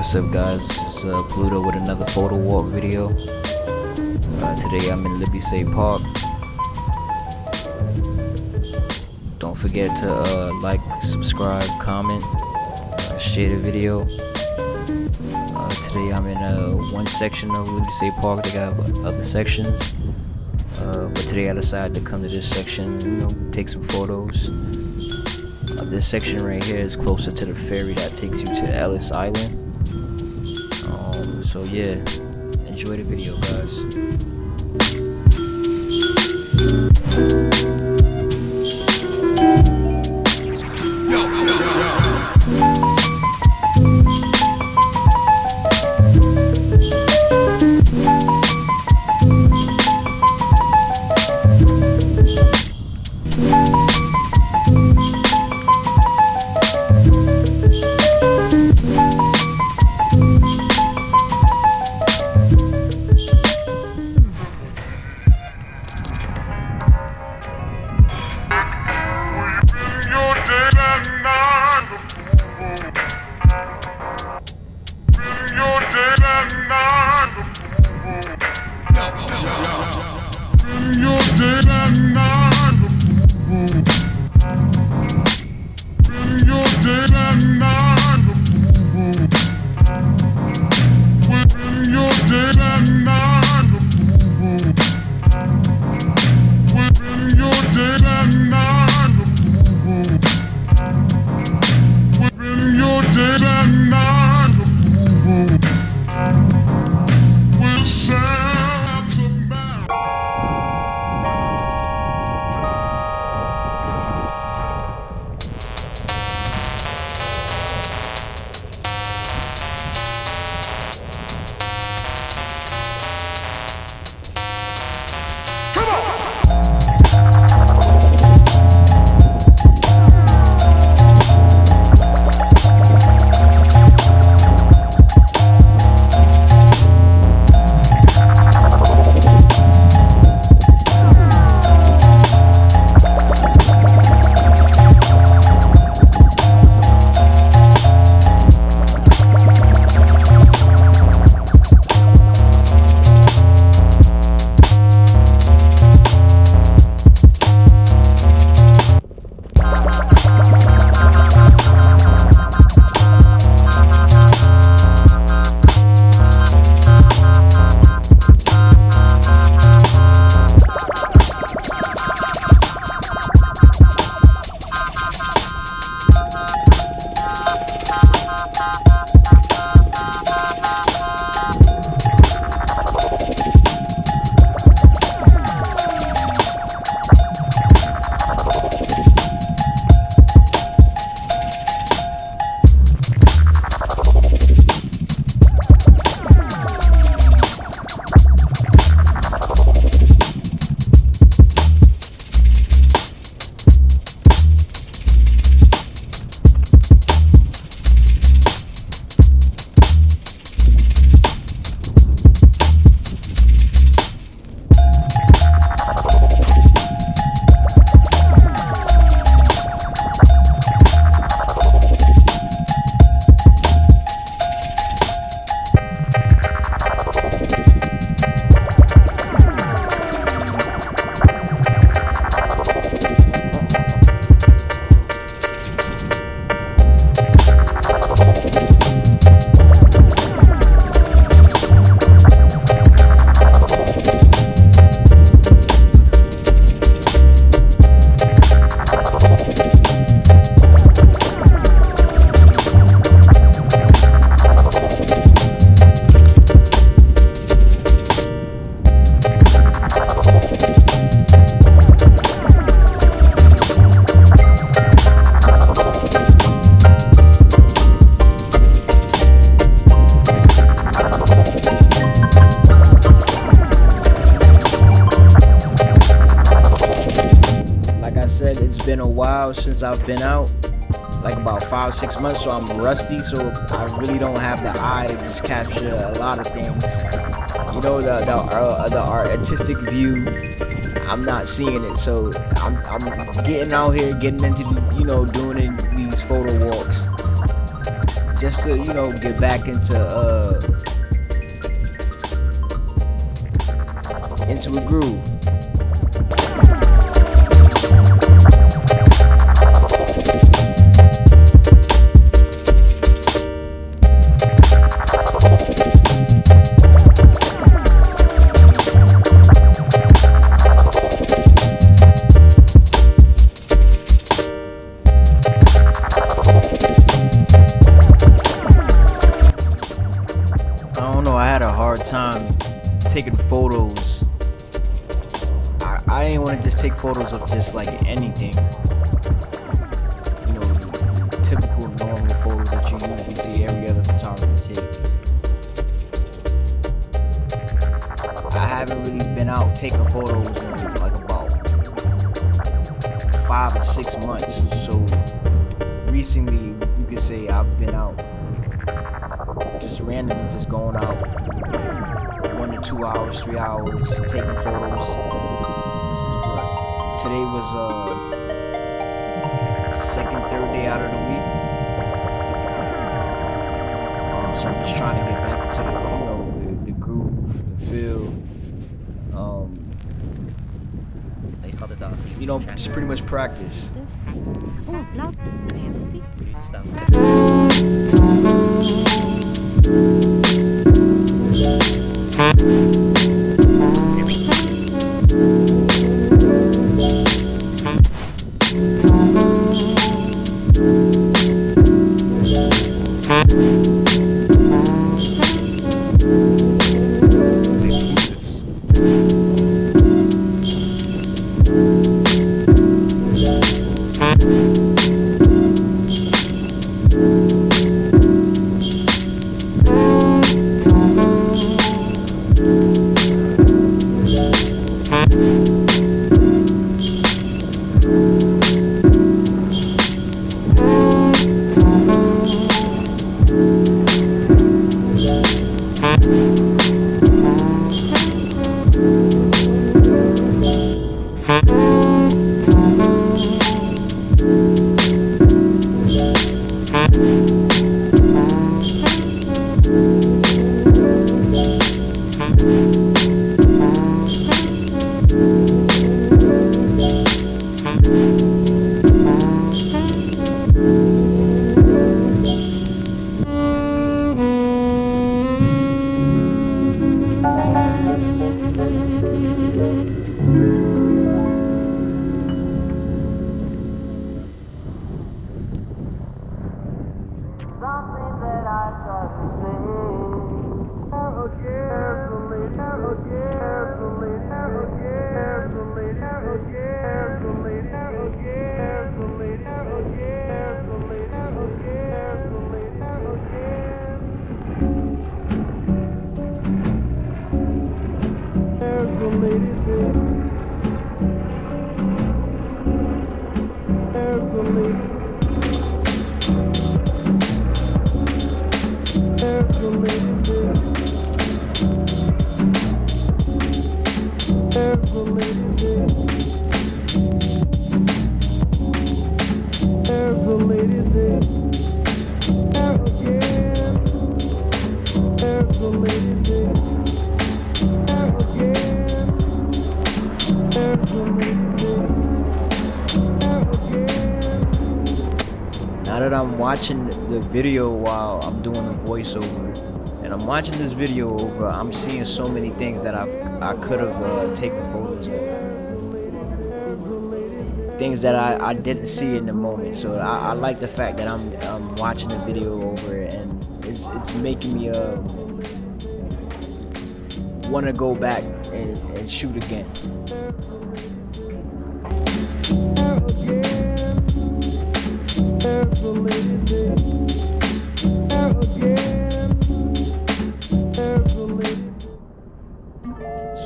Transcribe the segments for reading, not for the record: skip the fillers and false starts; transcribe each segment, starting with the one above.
What's up, guys? It's Pluto with another photo walk video. Today I'm in Liberty State Park. Don't forget to like, subscribe, comment, share the video. Today I'm in one section of Liberty State Park. They got other sections, but today I decided to come to this section, take some photos. This section right here is closer to the ferry that takes you to Ellis Island. So yeah, enjoy the video, guys. It's been a while since I've been out, like about 5-6 months, so I'm rusty, so I really don't have the eye to just capture a lot of things. The artistic view, I'm not seeing it, so I'm getting out here, getting into doing these photo walks just to, you know, get back into a groove. I don't know, I had a hard time taking photos. I didn't want to just take photos of just like anything, you know, typical normal photos that you usually see every other photographer take. I haven't really been out taking photos in like about 5 or 6 months, so recently you could say I've been out just randomly, just going out 1 to 2 hours, 3 hours, taking photos. Today was second, third day out of the week. So I'm just trying to get back into the, you know, the groove, the feel. You know, just pretty much practice. Now that I'm watching the video while I'm doing the voiceover, and I'm watching this video over, I'm seeing so many things that I could have taken photos of. Things that I didn't see in the moment. So I like the fact that I'm watching the video over, and it's making me want to go back and shoot again.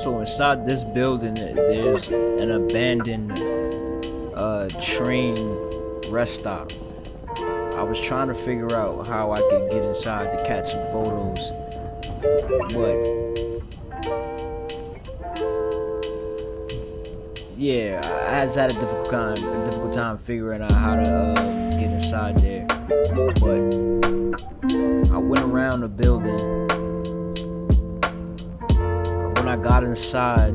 So inside this building, there's an abandoned train rest stop. I was trying to figure out how I could get inside to catch some photos, but yeah, I had a difficult time figuring out how to get inside there. But went around the building. When I got inside,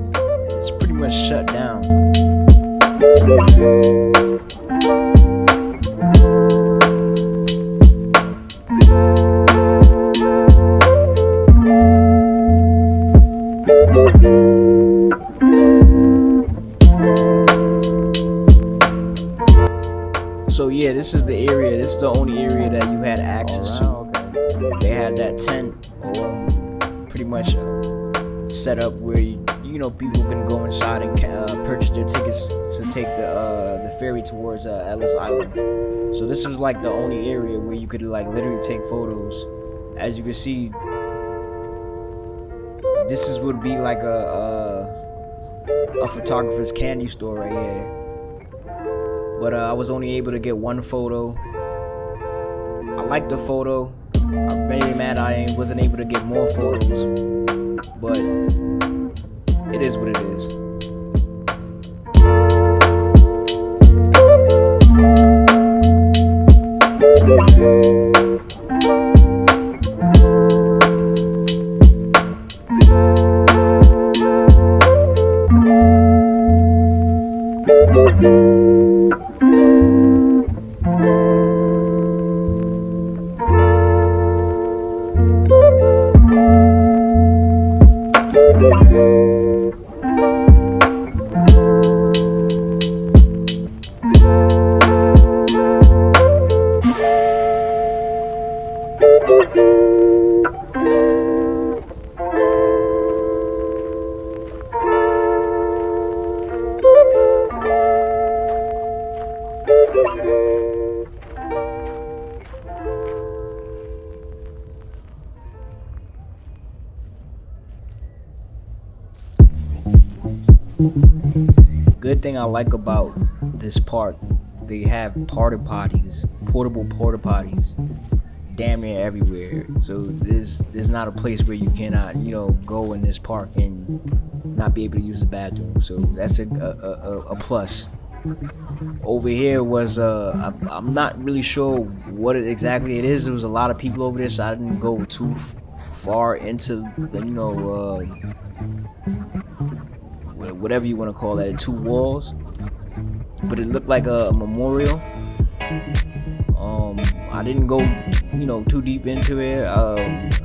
it's pretty much shut down. So yeah, this is the area. This is the only area that you had access to. Okay. They had that tent, pretty much set up where you know people can go inside and purchase their tickets to take the ferry towards Ellis Island. So this was like the only area where you could like literally take photos. As you can see, this would be like a photographer's candy store right here. But I was only able to get one photo. I liked the photo. I'm really mad I wasn't able to get more photos. But it is what it is. Good thing I like about this park, they have portable porta potties, damn near everywhere. So there's not a place where you cannot, go in this park and not be able to use the bathroom. So that's a plus. Over here was I'm not really sure what exactly it is. There was a lot of people over there, so I didn't go too far into the whatever you want to call that, two walls, but it looked like a memorial. I didn't go too deep into it.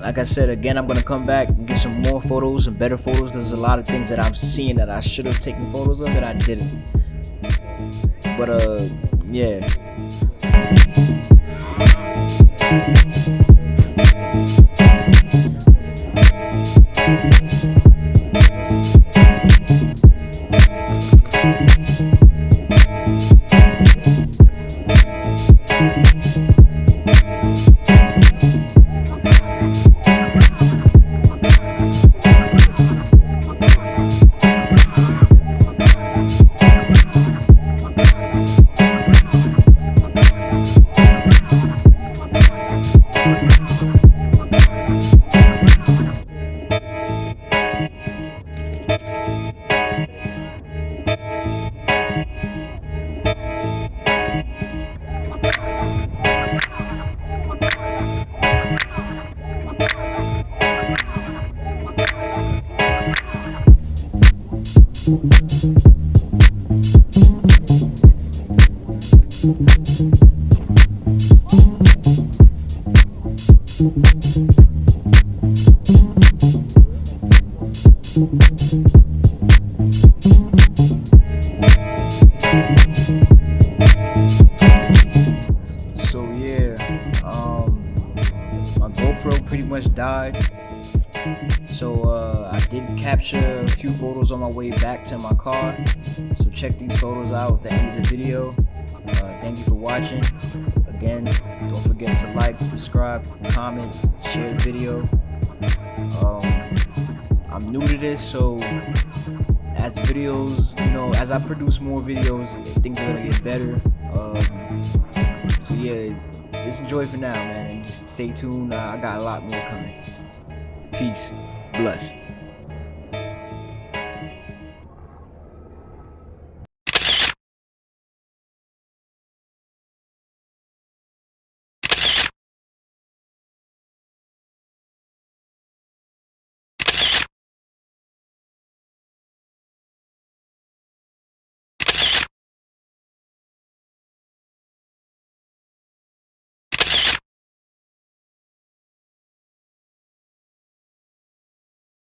Like I said, again, I'm gonna come back and get some more photos, some better photos, because there's a lot of things that I'm seeing that I should have taken photos of that I didn't. But yeah. So yeah, my GoPro pretty much died. So I did capture a few photos on my way back to my car. So check these photos out at the end of the video. Thank you for watching. Again, don't forget to like, subscribe, comment, share the video. I'm new to this, so as videos, as I produce more videos, things are gonna get better. So yeah, just enjoy for now, man, and just stay tuned. I got a lot more coming. Peace. Bless.